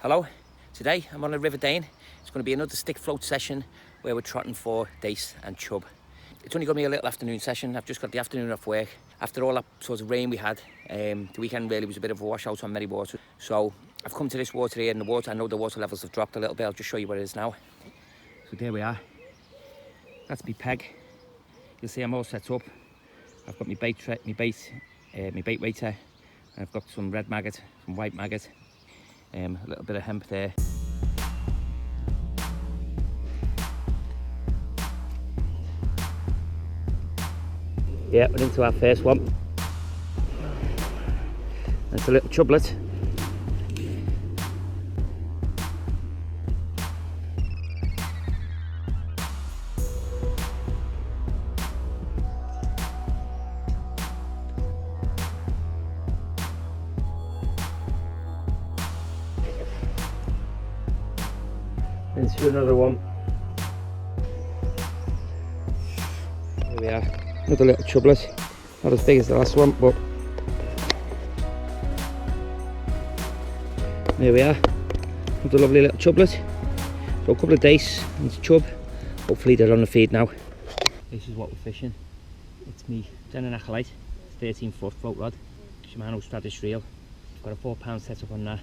Hello, today I'm on the River Dane. It's going to be another stick float session where we're trotting for dace and chub. It's only going to be a little afternoon session. I've just got the afternoon off work. After all that sort of rain we had, the weekend really was a bit of a washout on many water. So I've come to this water here, and the water, I know the water levels have dropped a little bit. I'll just show you where it is now. So there we are. That's my peg. You'll see I'm all set up. I've got my bait weighter. I've got some red maggot, some white maggot, a little bit of hemp there. Yeah, we're into our first one. That's a little chublet. Into another one. There we are. Another little chublet, not as big as the last one, but there we are. Another lovely little chublet. So a couple of dace and chub. Hopefully they're on the feed now. This is what we're fishing. It's me Dane Acolyte, 13-foot float rod, Shimano Stratus reel. I've got a 4-pound setup on that,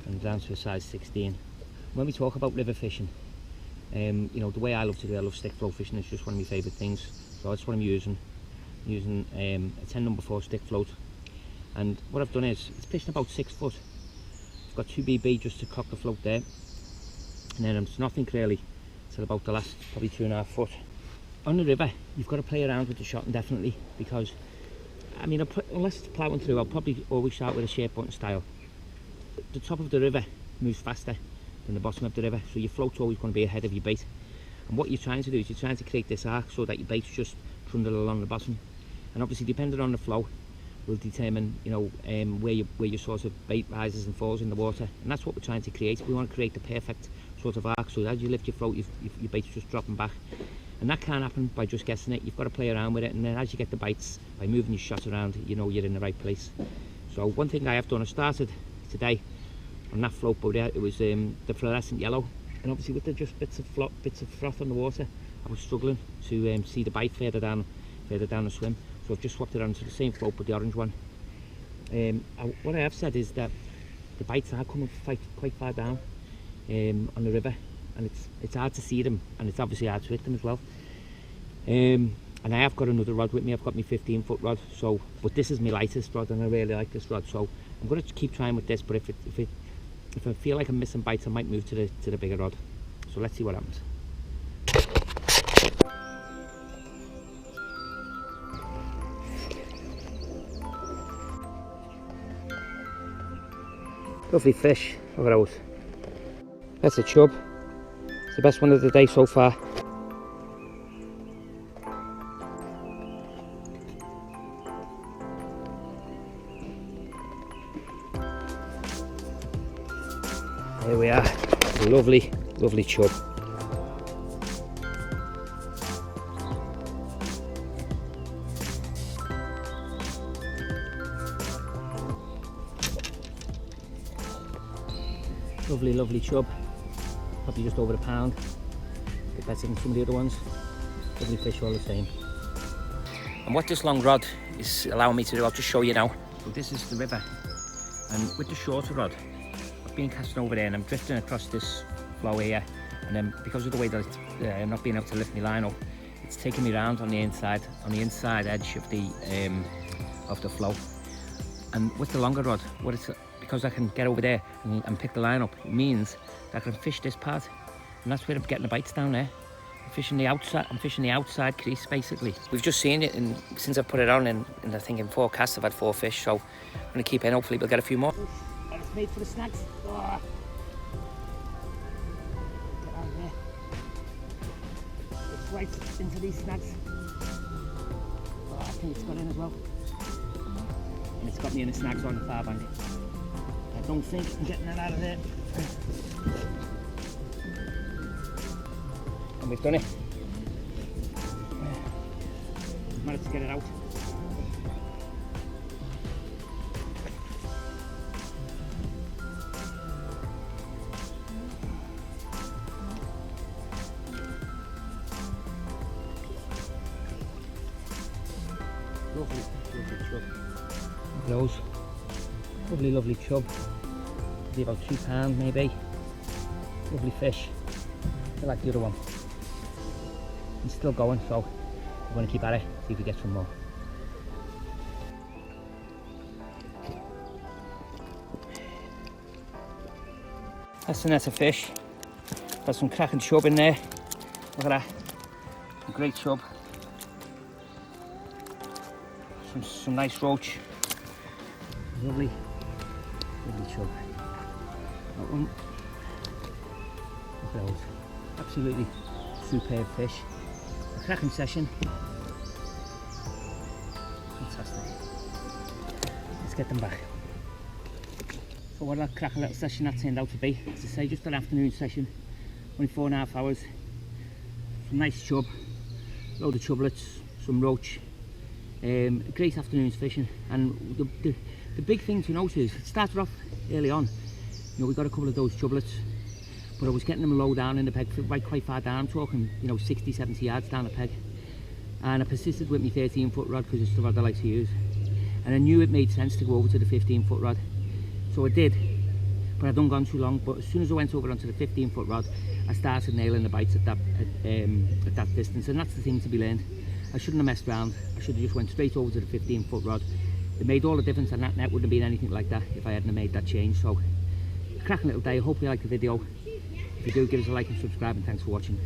and down to a size 16. When we talk about river fishing, you know, the way I love to do it, I love stick float fishing. It's just one of my favourite things. So that's what I'm using a 10 number 4 stick float. And what I've done is, it's pitching about 6 foot. I've got 2 BB just to cock the float there. And then it's nothing really till about the last probably 2.5 foot. On the river, you've got to play around with the shot definitely, because, I mean, unless it's ploughing through, I'll probably always start with a shape button style. The top of the river moves faster than the bottom of the river, so your float's always going to be ahead of your bait. And what you're trying to do is you're trying to create this arc so that your bait's just trundle along the bottom. And obviously, depending on the flow, will determine, you know, where your sort of bait rises and falls in the water. And that's what we're trying to create. We want to create the perfect sort of arc, so that as you lift your float, your bait's just dropping back. And that can't happen by just guessing it. You've got to play around with it, and then as you get the bites, by moving your shot around, you know you're in the right place. So one thing I have done, I started today on that float, but it was the fluorescent yellow. And obviously with the just bits of froth on the water, I was struggling to see the bite further down the swim. So I've just swapped it onto the same float but the orange one. What I have said is that the bites are coming quite far down on the river, and it's hard to see them, and it's obviously hard to hit them as well. And I have got another rod with me. I've got my 15-foot rod. So, but this is my lightest rod, and I really like this rod. So I'm going to keep trying with this. But if I feel like I'm missing bites, I might move to the bigger rod. So let's see what happens. Lovely fish. Look at those. That's a chub. It's the best one of the day so far. There we are, lovely, lovely chub. Lovely, lovely chub. Probably just over a pound. A bit better than some of the other ones. Lovely fish all the same. And what this long rod is allowing me to do, I'll just show you now. So this is the river, and with the shorter rod, been casting over there, and I'm drifting across this flow here, and then because of the way that I'm not being able to lift my line up, it's taking me around on the inside edge of the flow. And with the longer rod, because I can get over there and pick the line up, it means that I can fish this part, and that's where I'm getting the bites down there. I'm fishing the outside crease basically. We've just seen it, and since I've put it on, and I think in 4 casts I've had 4 fish, so I'm going to keep in. Hopefully we'll get a few more. It's made for the snags. Oh. Get out of there. It's right into these snags. Oh, I think it's got in as well. And it's got me in the snags on the far bank. I don't think I'm getting that out of there. And we've done it. We've managed to get it out. Those lovely chub, be about £2 maybe. Lovely fish, I like the other one. He's still going, so we're going to keep at it, see if we get some more. That's the net of fish. Got some cracking chub in there. Look at that, a great chub. Some nice roach. Lovely chub. That one. Look at those. Absolutely superb fish. A cracking session. Fantastic. Let's get them back. So what a cracking little session that turned out to be. As I say, just an afternoon session. Only 4.5 hours. Some nice chub. Load of chublets. Some roach. A great afternoon's fishing. And the big thing to note is, it started off early on. You know, we got a couple of those chublets, but I was getting them low down in the peg, right quite far down. I'm talking, you know, 60, 70 yards down the peg. And I persisted with my 13-foot rod because it's the rod I like to use. And I knew it made sense to go over to the 15-foot rod. So I did, but I hadn't gone too long. But as soon as I went over onto the 15-foot rod, I started nailing the bites at that distance. And that's the thing to be learned. I shouldn't have messed around. I should have just went straight over to the 15-foot rod. It made all the difference, and that net wouldn't have been anything like that if I hadn't have made that change. So, cracking little day. I hope you liked the video. If you do, give us a like and subscribe, and thanks for watching.